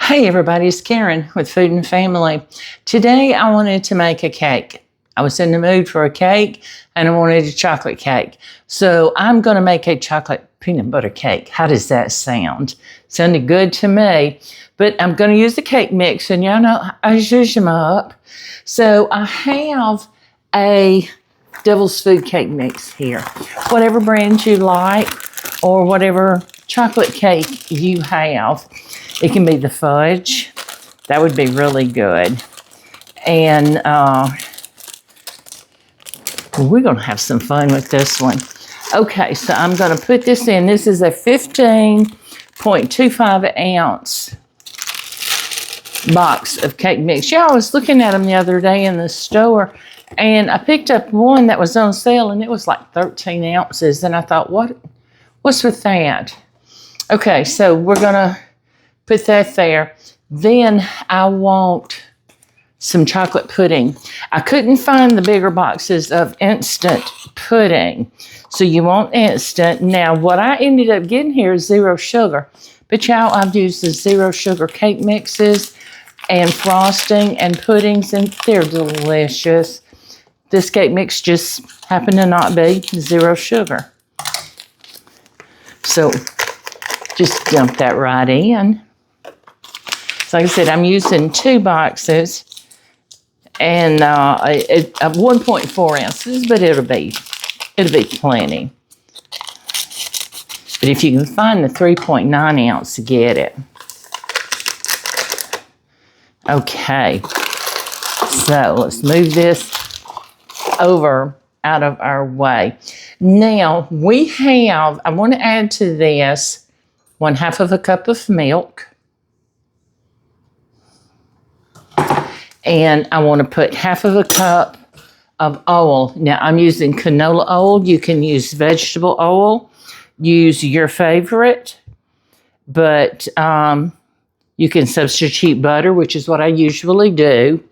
Hey everybody, it's Karen with Food and Family. Today I wanted to make a cake. I was in the mood for a cake and I wanted a chocolate cake. So I'm going to make a chocolate peanut butter cake. How does that sound? Sounded good to me. But I'm going to use the cake mix and y'all know I zhuzh them up. So I have a Devil's Food cake mix here. Whatever brand you like or whatever chocolate cake you have. It can be the fudge. That would be really good. And we're going to have some fun with this one. Okay, so I'm going to put this in. This is a 15.25 ounce box of cake mix. Yeah, I was looking at them the other day in the store, and I picked up one that was on sale, and it was like 13 ounces. And I thought, what's with that? Okay, so we're going to put that there. Then I want some chocolate pudding. I couldn't find the bigger boxes of instant pudding. So you want instant. Now, what I ended up getting here is zero sugar. But y'all, I've used the zero sugar cake mixes and frosting and puddings, and they're delicious. This cake mix just happened to not be zero sugar. So just dump that right in. So like I said, I'm using 2 boxes and 1.4 ounces, but it'll be plenty. But if you can find the 3.9 ounce, get it. Okay, so let's move this over out of our way. Now I want to add to this 1/2 of a cup of milk. And I want to put 1/2 of a cup of oil. Now, I'm using canola oil. You can use vegetable oil. Use your favorite. But you can substitute butter, which is what I usually do.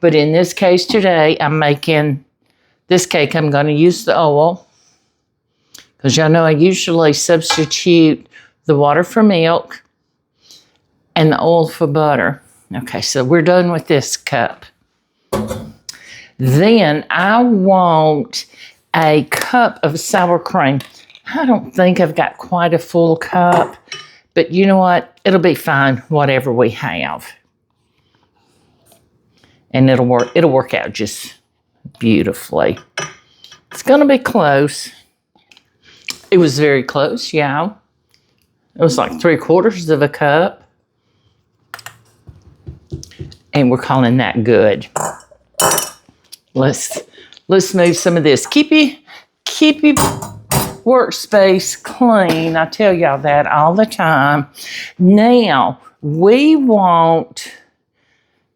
But in this case today, I'm making this cake. I'm going to use the oil. Because y'all know I usually substitute the water for milk and the oil for butter. Okay, so we're done with this cup. Then I want a cup of sour cream. I don't think I've got quite a full cup, but you know what? It'll be fine, whatever we have. And it'll work out just beautifully. It's gonna be close. It was very close, yeah. It was like 3/4 of a cup. And we're calling that good. Let's move some of this. Keep your workspace clean. I tell y'all that all the time. Now, we want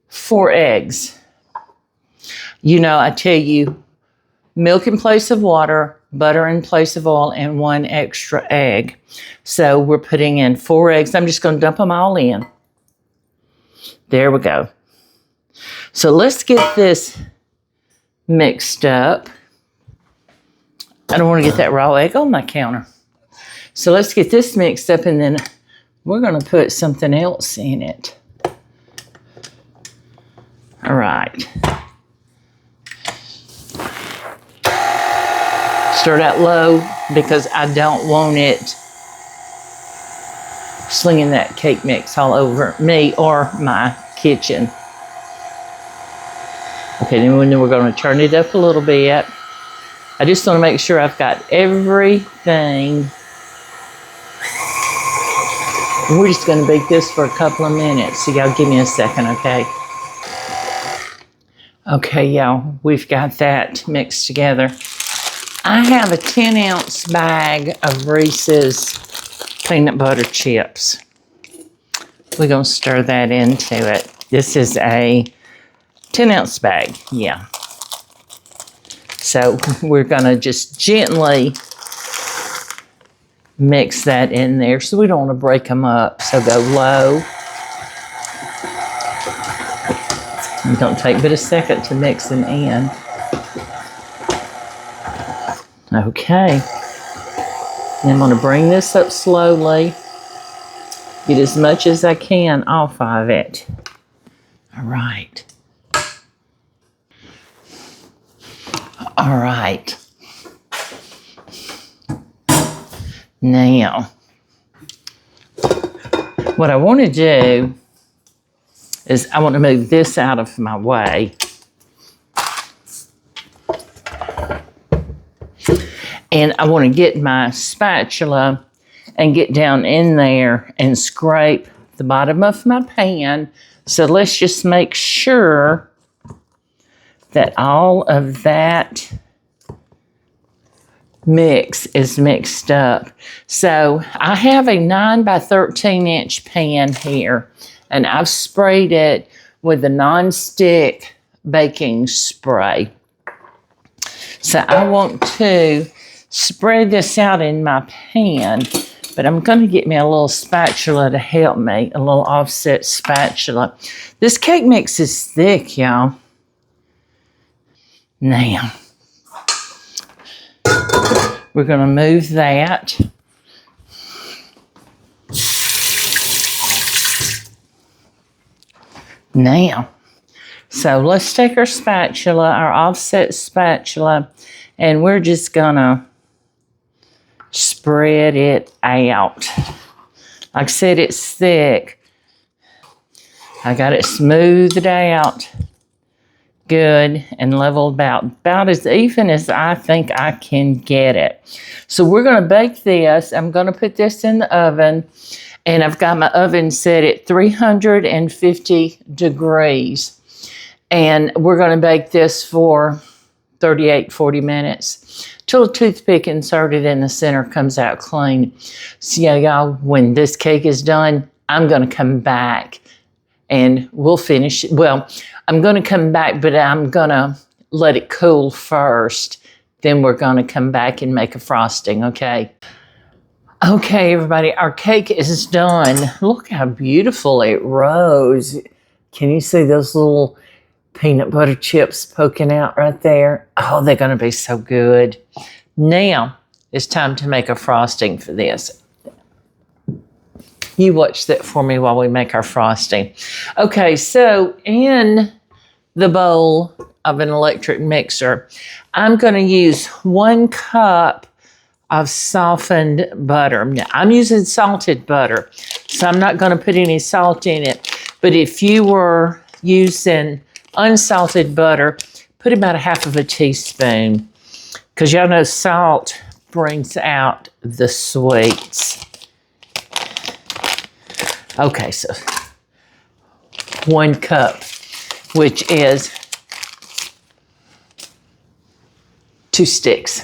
4 eggs. You know, I tell you, milk in place of water, butter in place of oil, and 1 extra egg. So we're putting in 4 eggs. I'm just going to dump them all in. There we go. So let's get this mixed up. I don't want to get that raw egg on my counter. So let's get this mixed up, and then we're going to put something else in it. All right. Start out low because I don't want it slinging that cake mix all over me or my kitchen. Okay, then we're going to turn it up a little bit. I just want to make sure I've got everything. We're just going to bake this for a couple of minutes, so y'all give me a second, okay? Okay, y'all, we've got that mixed together. I have a 10-ounce bag of Reese's peanut butter chips. We're going to stir that into it. This is a 10-ounce bag, yeah. So we're going to just gently mix that in there. So we don't want to break them up. So go low. It don't take but a second to mix them in. Okay. Then I'm going to bring this up slowly. Get as much as I can off of it. All right. All right. Now, what I want to do is I want to move this out of my way. And I want to get my spatula and get down in there and scrape the bottom of my pan. So let's just make sure that all of that mix is mixed up. So I have a 9 by 13 inch pan here, and I've sprayed it with a non-stick baking spray. So I want to spread this out in my pan, but I'm going to get me a little spatula to help me, a little offset spatula. This cake mix is thick, y'all. Now, we're going to move that. Now, so let's take our spatula, our offset spatula, and we're just going to spread it out. Like I said, it's thick. I got it smoothed out good and leveled about as even as I think I can get it. So we're going to bake this. I'm going to put this in the oven, and I've got my oven set at 350 degrees. And we're going to bake this for 38, 40 minutes till a toothpick inserted in the center comes out clean. So yeah, y'all, when this cake is done, I'm going to come back and we'll finish it. Well, I'm going to come back, but I'm going to let it cool first. Then we're going to come back and make a frosting, okay? Okay, everybody, our cake is done. Look how beautiful it rose. Can you see those little peanut butter chips poking out right there? Oh, they're going to be so good. Now, it's time to make a frosting for this. You watch that for me while we make our frosting. Okay, so in the bowl of an electric mixer, I'm going to use 1 cup of softened butter. Now, I'm using salted butter, so I'm not going to put any salt in it. But if you were using unsalted butter, put about 1/2 teaspoon, because y'all know salt brings out the sweets. Okay, so 1 cup, which is 2 sticks.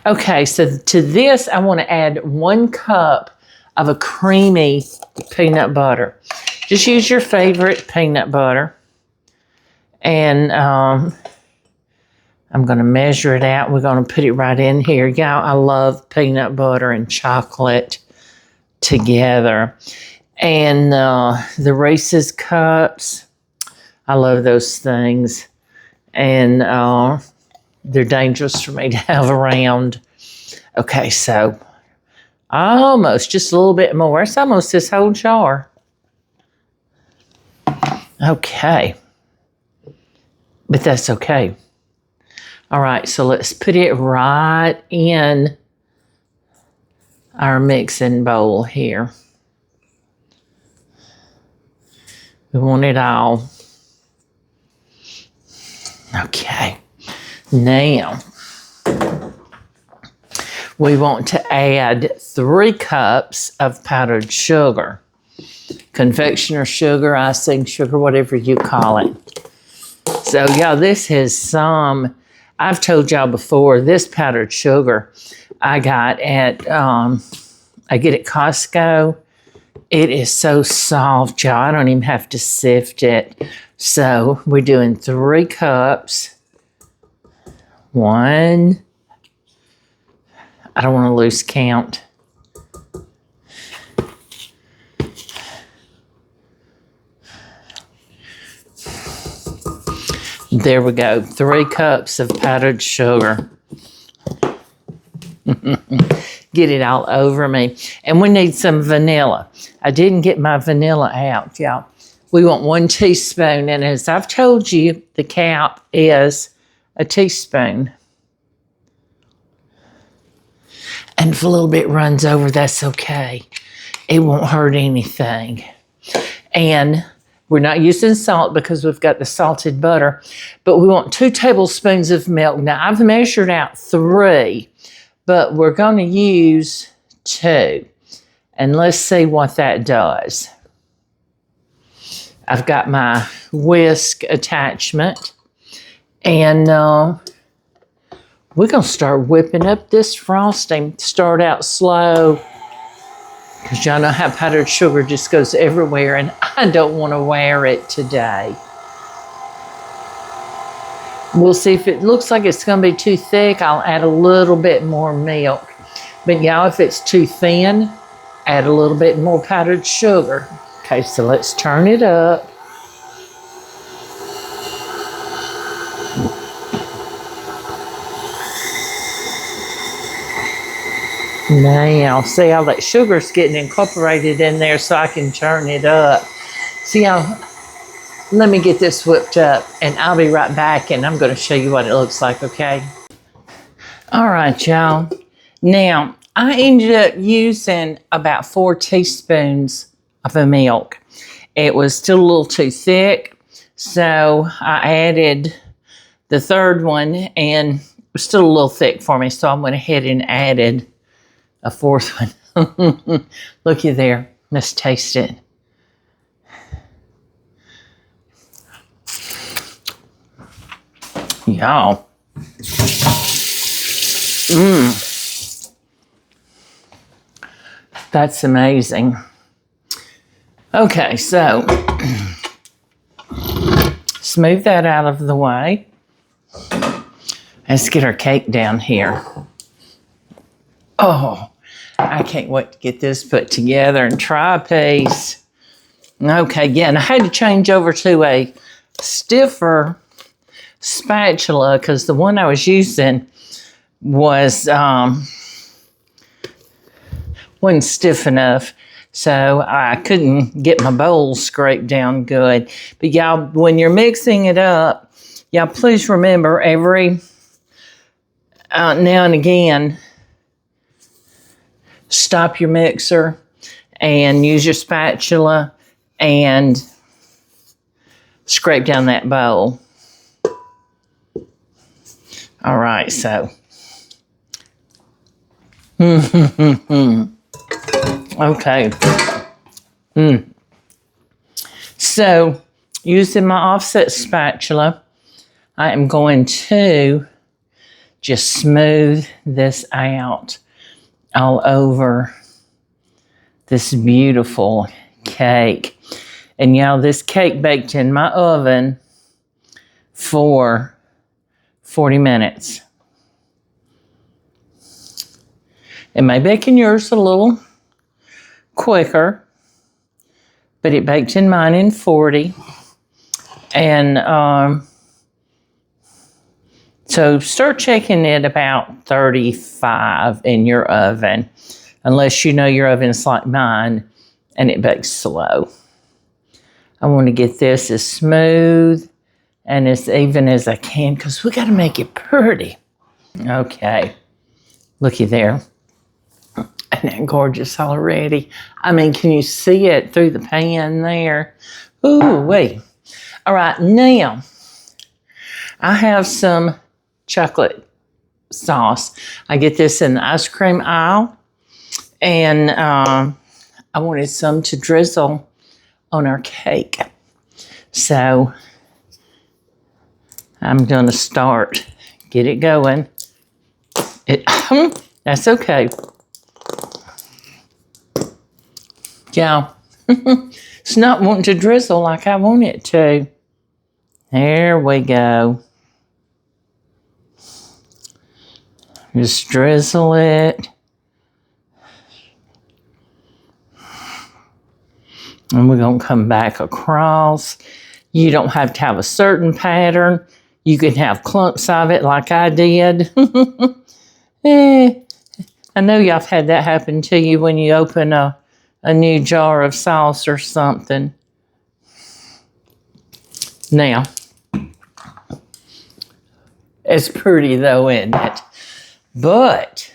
Okay, so to this, I want to add 1 cup of a creamy peanut butter. Just use your favorite peanut butter. And I'm going to measure it out. We're going to put it right in here. Y'all, I love peanut butter and chocolate together. And the Reese's cups, I love those things. And they're dangerous for me to have around. Okay, so almost, just a little bit more. It's almost this whole jar. Okay. But that's okay. All right, so let's put it right in our mixing bowl here. We want it all. Okay. Now, we want to add 3 cups of powdered sugar. Confectioner sugar, icing sugar, whatever you call it. So, y'all, this is some, I've told y'all before, this powdered sugar I got at, I get at Costco. It is so soft, y'all. I don't even have to sift it. So, we're doing 3 cups. 1. I don't want to lose count. There we go. 3 cups of powdered sugar. get it all over me. And we need some vanilla. I didn't get my vanilla out, y'all. We want 1 teaspoon. And as I've told you, the cap is a teaspoon. And if a little bit runs over, that's okay. It won't hurt anything. And we're not using salt because we've got the salted butter, but we want 2 tablespoons of milk. Now, I've measured out 3, but we're going to use 2. And let's see what that does. I've got my whisk attachment, and we're going to start whipping up this frosting. Start out slow, because y'all know how powdered sugar just goes everywhere, and I don't want to wear it today. We'll see if it looks like it's going to be too thick. I'll add a little bit more milk. But y'all, if it's too thin, add a little bit more powdered sugar. Okay, so let's turn it up. Now, see how that sugar's getting incorporated in there, so I can turn it up. See how, let me get this whipped up, and I'll be right back, and I'm going to show you what it looks like, okay? All right, y'all. Now, I ended up using about 4 teaspoons of the milk. It was still a little too thick, so I added the 3rd one, and it was still a little thick for me, so I went ahead and added a 4th one. Looky there. Let's taste it. Y'all. That's amazing. Okay, so smooth that out of the way. Let's get our cake down here. Oh, I can't wait to get this put together and try a piece. Okay, again, I had to change over to a stiffer spatula because the one I was using was wasn't stiff enough, so I couldn't get my bowl scraped down good. But y'all, when you're mixing it up, y'all please remember every now and again, stop your mixer and use your spatula and scrape down that bowl. All right, so. Okay. So, using my offset spatula, I am going to just smooth this out all over this beautiful cake. And y'all, this cake baked in my oven for 40 minutes. It may bake in yours a little quicker, but it baked in mine in 40. And so start checking it about 35 in your oven, unless you know your oven's like mine and it bakes slow. I want to get this as smooth and as even as I can because we got to make it pretty. Okay, looky there. Isn't that gorgeous already? I mean, can you see it through the pan there? Ooh, wait. All right, now I have some chocolate sauce. I get this in the ice cream aisle, and I wanted some to drizzle on our cake. So I'm going to start, get it going. That's okay. Yeah, it's not wanting to drizzle like I want it to. There we go. Just drizzle it. And we're going to come back across. You don't have to have a certain pattern. You can have clumps of it like I did. I know y'all have had that happen to you when you open a new jar of sauce or something. Now, it's pretty though, isn't it? But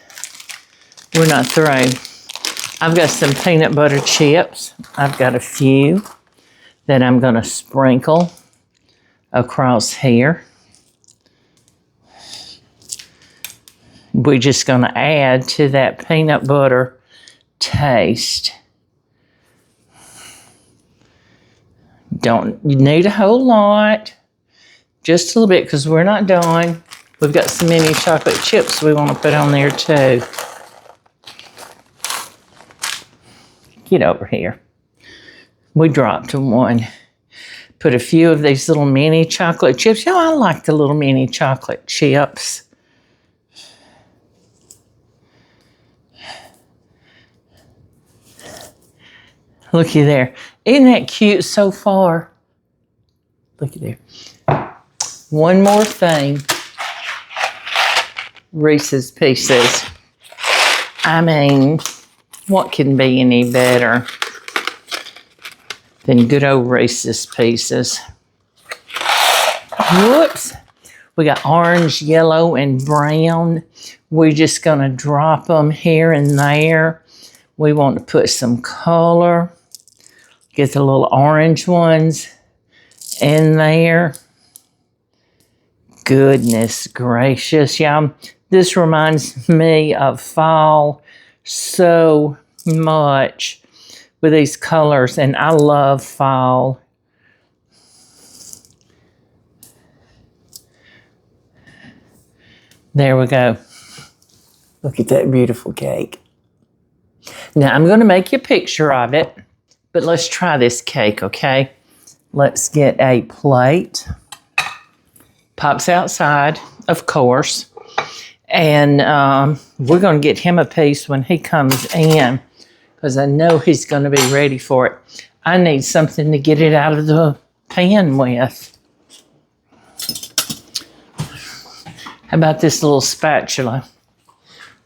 we're not through. I've got some peanut butter chips. I've got a few that I'm going to sprinkle across here. We're just going to add to that peanut butter taste. Don't need a whole lot, just a little bit because we're not done. We've got some mini chocolate chips we want to put on there too. Get over here. We dropped one. Put a few of these little mini chocolate chips. You know, I like the little mini chocolate chips. Looky there. Isn't that cute so far? Looky there. One more thing. Reese's Pieces. I mean, what can be any better than good old Reese's Pieces? Whoops. We got orange, yellow, and brown. We're just going to drop them here and there. We want to put some color. Get the little orange ones in there. Goodness gracious, y'all. This reminds me of fall so much with these colors, and I love fall. There we go. Look at that beautiful cake. Now, I'm going to make you a picture of it, but let's try this cake, okay? Let's get a plate. Pop's outside, of course. And we're going to get him a piece when he comes in because I know he's going to be ready for it. I need something to get it out of the pan with. How about this little spatula?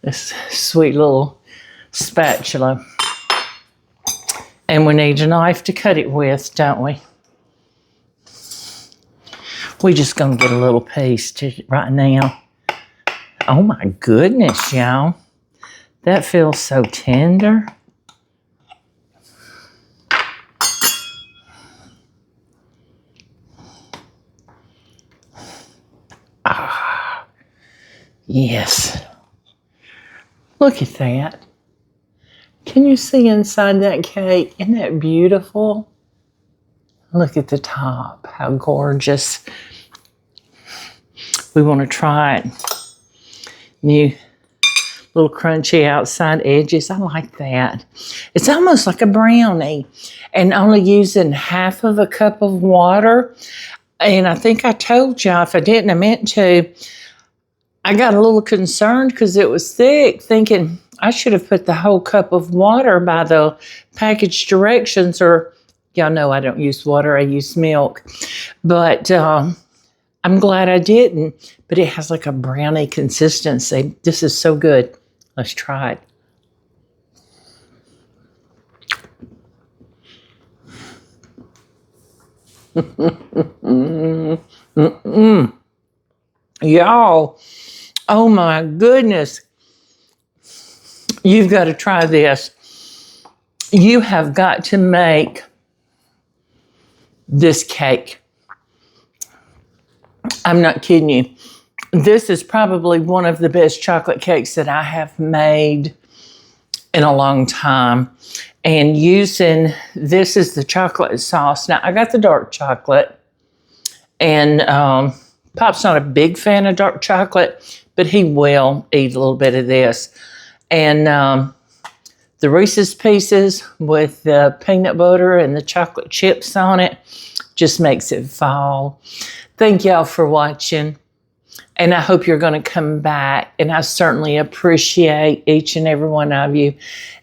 This sweet little spatula. And we need a knife to cut it with, don't we? We're just going to get a little piece right now. Oh my goodness, y'all. That feels so tender. Ah, yes. Look at that. Can you see inside that cake? Isn't that beautiful? Look at the top. How gorgeous. We want to try it. New little crunchy outside edges. I like that. It's almost like a brownie. And only using half of a cup of water. And I think I told y'all, if I didn't, I meant to. I got a little concerned because it was thick, thinking I should have put the whole cup of water by the package directions, or y'all know I don't use water, I use milk. But I'm glad I didn't, but it has like a brownie consistency. This is so good. Let's try it. Y'all, oh my goodness. You've got to try this. You have got to make this cake. I'm not kidding you. This is probably one of the best chocolate cakes that I have made in a long time. And using this is the chocolate sauce. Now, I got the dark chocolate. And Pop's not a big fan of dark chocolate, but he will eat a little bit of this. And the Reese's Pieces with the peanut butter and the chocolate chips on it just makes it fall. Thank y'all for watching. And I hope you're going to come back. And I certainly appreciate each and every one of you.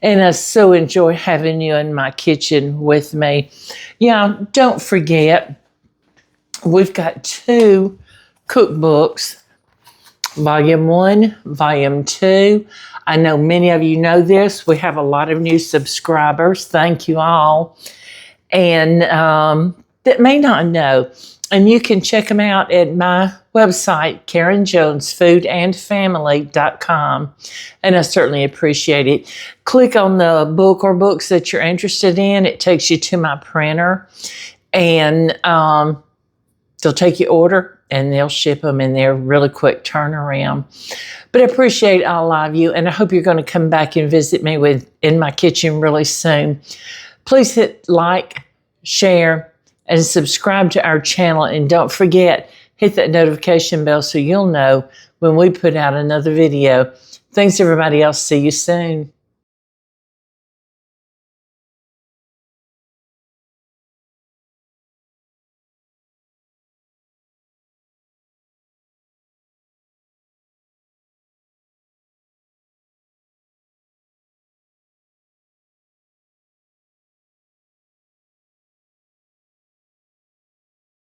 And I so enjoy having you in my kitchen with me. Yeah, don't forget, we've got 2 cookbooks Volume 1, Volume 2. I know many of you know this. We have a lot of new subscribers. Thank you all. And that may not know. And you can check them out at my website, KarenJonesFoodAndFamily.com. And I certainly appreciate it. Click on the book or books that you're interested in. It takes you to my printer. And they'll take your order and they'll ship them, and they're really quick turnaround. But I appreciate all of you, and I hope you're going to come back and visit me in my kitchen really soon. Please hit like, share, and subscribe to our channel. And don't forget, hit that notification bell so you'll know when we put out another video. Thanks, everybody else. See you soon.